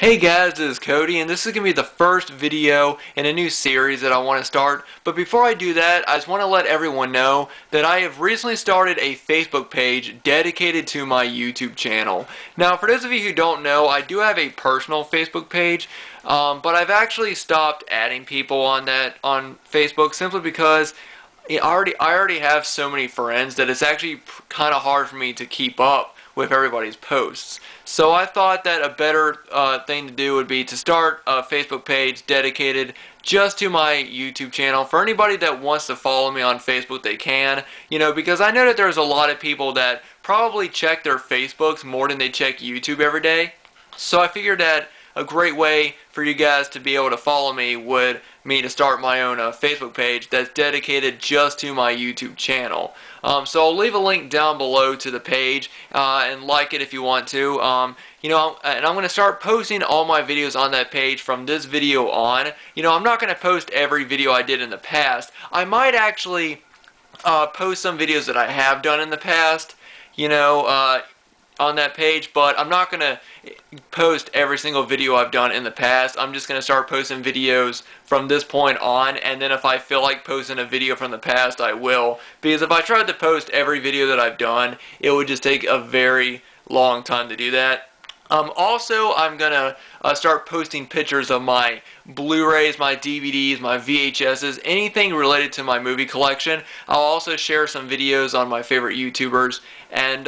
Hey guys, this is Cody, and this is going to be the first video in a new series that I want to start. But before I do that, I just want to let everyone know that I have recently started a Facebook page dedicated to my YouTube channel. Now, for those of you who don't know, I do have a personal Facebook page, but I've actually stopped adding people on Facebook simply because I already have so many friends that it's actually kind of hard for me to keep up with everybody's posts. So I thought that a better thing to do would be to start a Facebook page dedicated just to my YouTube channel. For anybody that wants to follow me on Facebook, they can. Because I know that there's a lot of people that probably check their Facebooks more than they check YouTube every day. So I figured that a great way for you guys to be able to follow me would me to start my own Facebook page that's dedicated just to my YouTube channel. So I'll leave a link down below to the page and like it if you want to. And I'm going to start posting all my videos on that page from this video on. I'm not going to post every video I did in the past. I might actually post some videos that I have done in the past, on that page, but I'm not going to post every single video I've done in the past. I'm just going to start posting videos from this point on, and then if I feel like posting a video from the past, I will. Because if I tried to post every video that I've done, it would just take a very long time to do that. Also, I'm going to start posting pictures of my Blu-rays, my DVDs, my VHSs, anything related to my movie collection. I'll also share some videos on my favorite YouTubers, and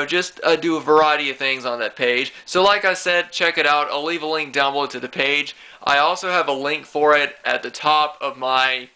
just do a variety of things on that page. So like I said, check it out. I'll leave a link down below to the page. I also have a link for it at the top of my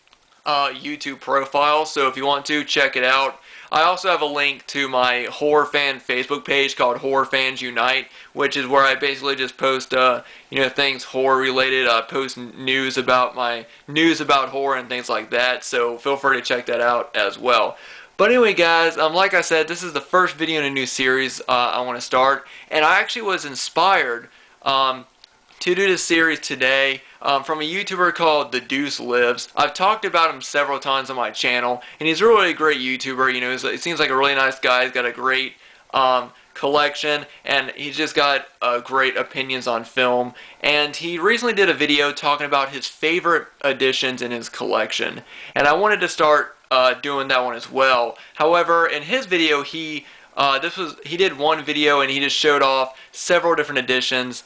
YouTube profile, so if you want to, check it out. I also have a link to my horror fan Facebook page called Horror Fans Unite, which is where I basically just post things horror related. I post news about horror and things like that, so feel free to check that out as well. But anyway, guys, like I said, this is the first video in a new series I want to start, and I actually was inspired to do this series today from a YouTuber called theduecelives. I've talked about him several times on my channel, and he's a really great YouTuber. He seems like a really nice guy. He's got a great collection, and he's just got great opinions on film. And he recently did a video talking about his favorite editions in his collection, and I wanted to start doing that one as well. However, in his video, he did one video and he just showed off several different editions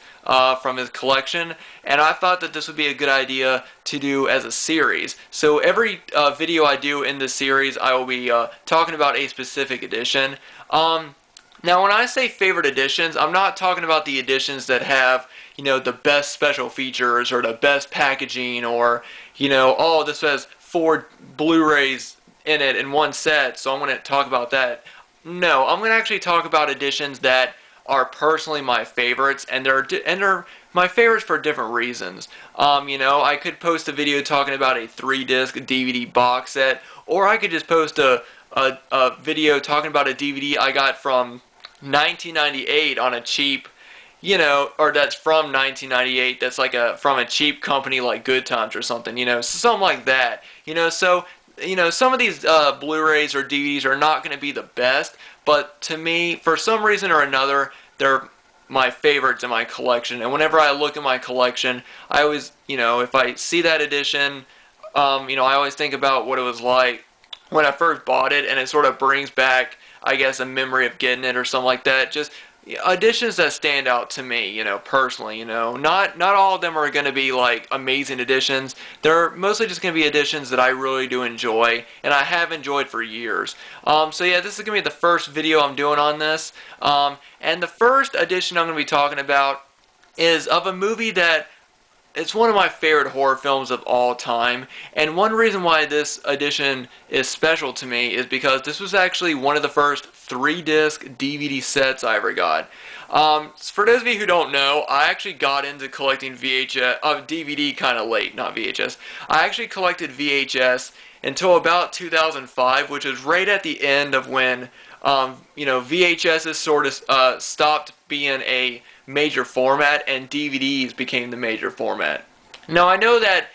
from his collection, and I thought that this would be a good idea to do as a series. So every video I do in this series, I will be talking about a specific edition. Now, when I say favorite editions, I'm not talking about the editions that have the best special features or the best packaging, or oh, this has 4 Blu-rays in it in one set, so I'm going to talk about that. No, I'm going to actually talk about editions that are personally my favorites, and they're my favorites for different reasons. I could post a video talking about a 3-disc DVD box set, or I could just post a video talking about a DVD I got from 1998 on a cheap, or that's from 1998, that's like from a cheap company like Good Times or something, something like that. So some of these Blu-rays or DVDs are not going to be the best, but to me, for some reason or another, they're my favorites in my collection. And whenever I look at my collection, I always, if I see that edition, I always think about what it was like when I first bought it, and it sort of brings back, I guess, a memory of getting it or something like that. Just editions that stand out to me, personally. Not all of them are going to be like amazing editions. They're mostly just going to be editions that I really do enjoy, and I have enjoyed for years. So yeah, this is going to be the first video I'm doing on this. And the first edition I'm going to be talking about is of a movie that it's one of my favorite horror films of all time, and one reason why this edition is special to me is because this was actually one of the first 3-disc DVD sets I ever got. For those of you who don't know, I actually got into collecting DVD kind of late, not VHS. I actually collected VHS until about 2005, which is right at the end of when VHSs sort of stopped being a major format and DVDs became the major format. Now, I know that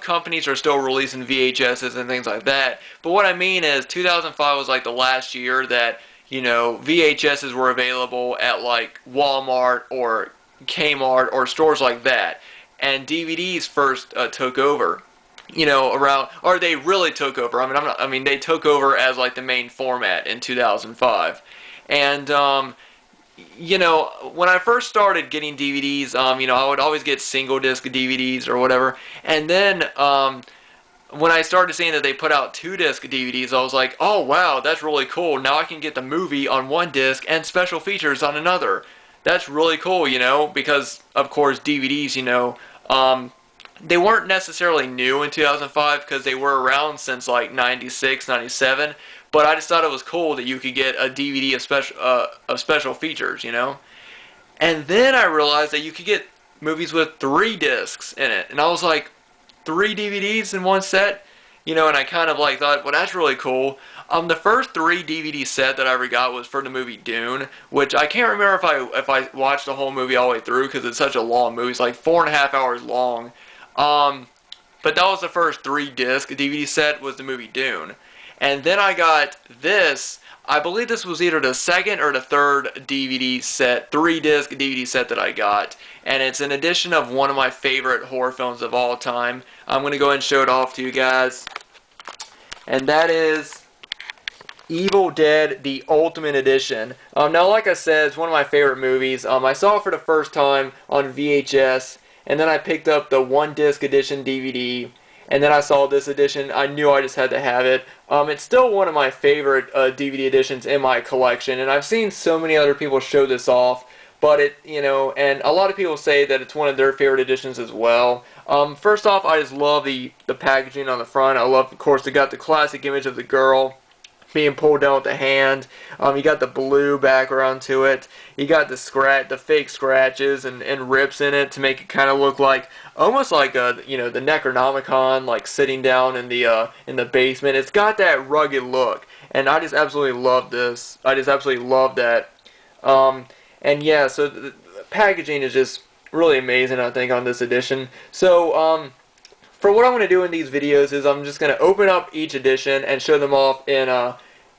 companies are still releasing VHSs and things like that, but what I mean is 2005 was like the last year that VHSs were available at like Walmart or Kmart or stores like that, and DVDs first took over. Around, or they really took over. They took over as like the main format in 2005, and when I first started getting DVDs, I would always get single disc DVDs or whatever, and then when I started seeing that they put out 2-disc DVDs, I was like, oh wow, that's really cool. Now I can get the movie on one disc and special features on another. That's really cool, because of course DVDs, they weren't necessarily new in 2005 because they were around since like 96, 97. But I just thought it was cool that you could get a DVD of special features, And then I realized that you could get movies with 3 discs in it, and I was like, 3 DVDs in one set, and I kind of like thought, well, that's really cool. The first 3 DVD set that I ever got was for the movie Dune, which I can't remember if I watched the whole movie all the way through because it's such a long movie. It's like 4.5 hours long. But that was the first 3-disc DVD set, was the movie Dune. And then I got this, I believe this was either the second or the third DVD set, 3-disc DVD set that I got. And it's an edition of one of my favorite horror films of all time. I'm going to go ahead and show it off to you guys. And that is Evil Dead, the Ultimate Edition. Now, like I said, it's one of my favorite movies. I saw it for the first time on VHS. And then I picked up the 1-disc edition DVD, and then I saw this edition. I knew I just had to have it. It's still one of my favorite DVD editions in my collection, and I've seen so many other people show this off, but and a lot of people say that it's one of their favorite editions as well. First off, I just love the packaging on the front. I love, of course, they got the classic image of the girl being pulled down with the hand. You got the blue background to it. You got the fake scratches and rips in it to make it kind of look like, almost like the Necronomicon, like sitting down in the basement. It's got that rugged look, and I just absolutely love this. I just absolutely love that. And yeah, so the packaging is just really amazing, I think, on this edition. So for what I'm going to do in these videos is I'm just going to open up each edition and show them off in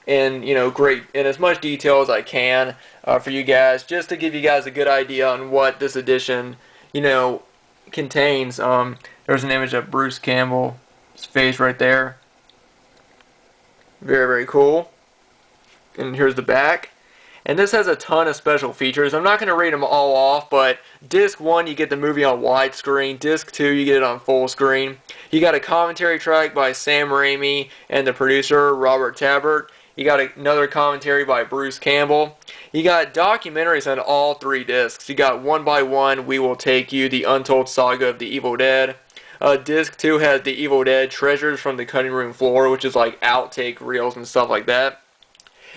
as much detail as I can for you guys, just to give you guys a good idea on what this edition contains. There's an image of Bruce Campbell's face right there. Very, very cool. And here's the back. And this has a ton of special features. I'm not going to read them all off, but Disc 1, you get the movie on widescreen. Disc 2, you get it on full screen. You got a commentary track by Sam Raimi and the producer, Robert Tabbert. You got another commentary by Bruce Campbell. You got documentaries on all 3 discs. You got One by One, We Will Take You, The Untold Saga of the Evil Dead. Disc 2 has The Evil Dead, Treasures from the Cutting Room Floor, which is like outtake reels and stuff like that.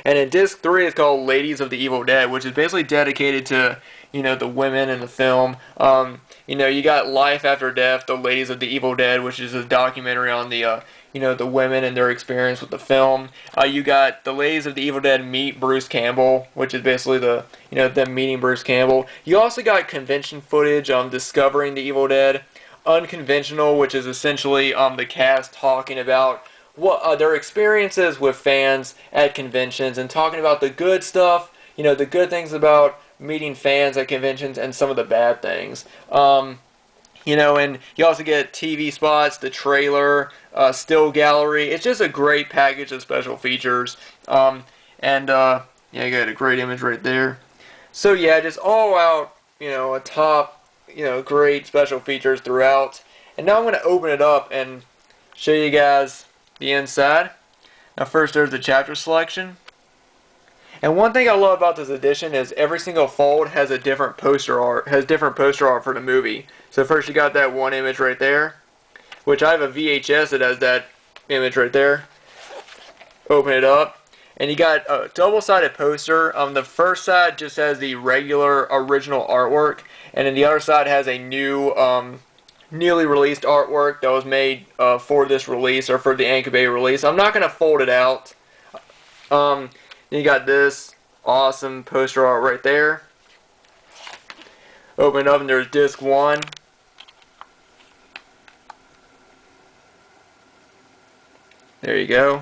And in Disc 3, it's called Ladies of the Evil Dead, which is basically dedicated to, the women in the film. You got Life After Death, The Ladies of the Evil Dead, which is a documentary on the, the women and their experience with the film. You got The Ladies of the Evil Dead Meet Bruce Campbell, which is basically them meeting Bruce Campbell. You also got convention footage on Discovering the Evil Dead. Unconventional, which is essentially the cast talking about their experiences with fans at conventions and talking about the good stuff, the good things about meeting fans at conventions and some of the bad things. And you also get TV spots, the trailer, still gallery. It's just a great package of special features. Yeah, you got a great image right there. So yeah, just all out, a top, great special features throughout. And now I'm going to open it up and show you guys the inside. Now first there's the chapter selection. And one thing I love about this edition is every single fold has a different poster art, for the movie. So first you got that one image right there, which I have a VHS that has that image right there. Open it up, and you got a double-sided poster. The first side just has the regular original artwork, and then the other side has a new newly released artwork that was made for this release, or for the Anchor Bay release. I'm not going to fold it out. You got this awesome poster art right there. Open it up and there's disc 1. There you go.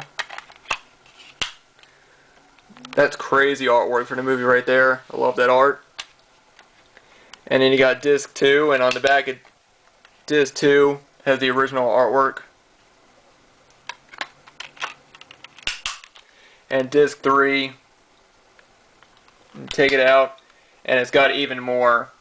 That's crazy artwork for the movie right there. I love that art. And then you got disc 2, and on the back of disc 2 has the original artwork. And disc 3, take it out, and it's got even more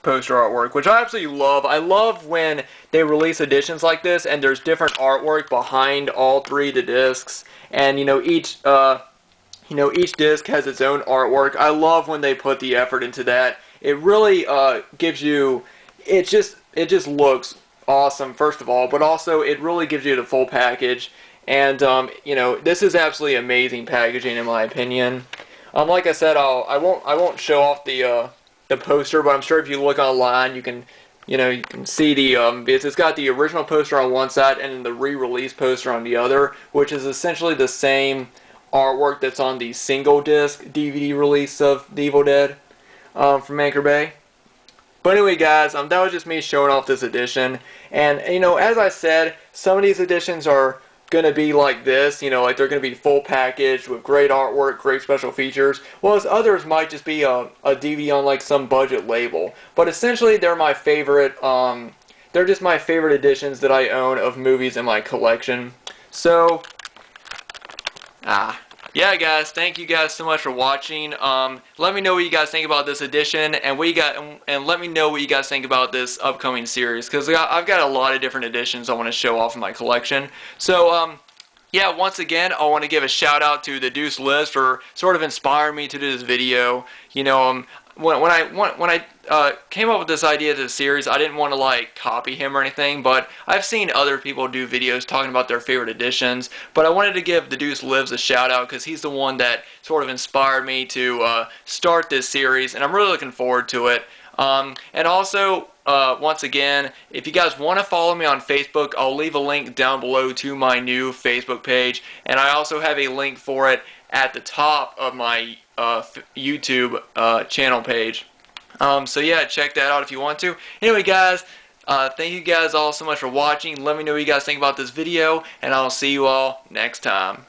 poster artwork, which I absolutely love. I love when they release editions like this and there's different artwork behind all 3 of the discs, and each disc has its own artwork. I love when they put the effort into that. It really gives you, it just looks awesome, first of all, but also it really gives you the full package. And this is absolutely amazing packaging in my opinion. Like I said, I won't show off the poster, but I'm sure if you look online, you can see the it's got the original poster on one side and then the re-release poster on the other, which is essentially the same artwork that's on the single disc DVD release of The Evil Dead from Anchor Bay. But anyway, guys, that was just me showing off this edition. And as I said, some of these editions are going to be like this, like they're going to be full packaged with great artwork, great special features, whereas others might just be a DVD on like some budget label. But essentially, they're my favorite. They're just my favorite editions that I own of movies in my collection. So, yeah, guys, thank you guys so much for watching. Let me know what you guys think about this edition, and let me know what you guys think about this upcoming series, because I've got a lot of different editions I want to show off in my collection. So, yeah, once again, I want to give a shout out to theduecelives for sort of inspiring me to do this video. When I came up with this idea of this series, I didn't want to like copy him or anything, but I've seen other people do videos talking about their favorite editions, but I wanted to give theduecelives a shout out because he's the one that sort of inspired me to start this series, and I'm really looking forward to it. And also, once again, if you guys want to follow me on Facebook, I'll leave a link down below to my new Facebook page, and I also have a link for it at the top of my YouTube channel page. So yeah, check that out if you want to. Anyway, guys, thank you guys all so much for watching. Let me know what you guys think about this video, and I'll see you all next time.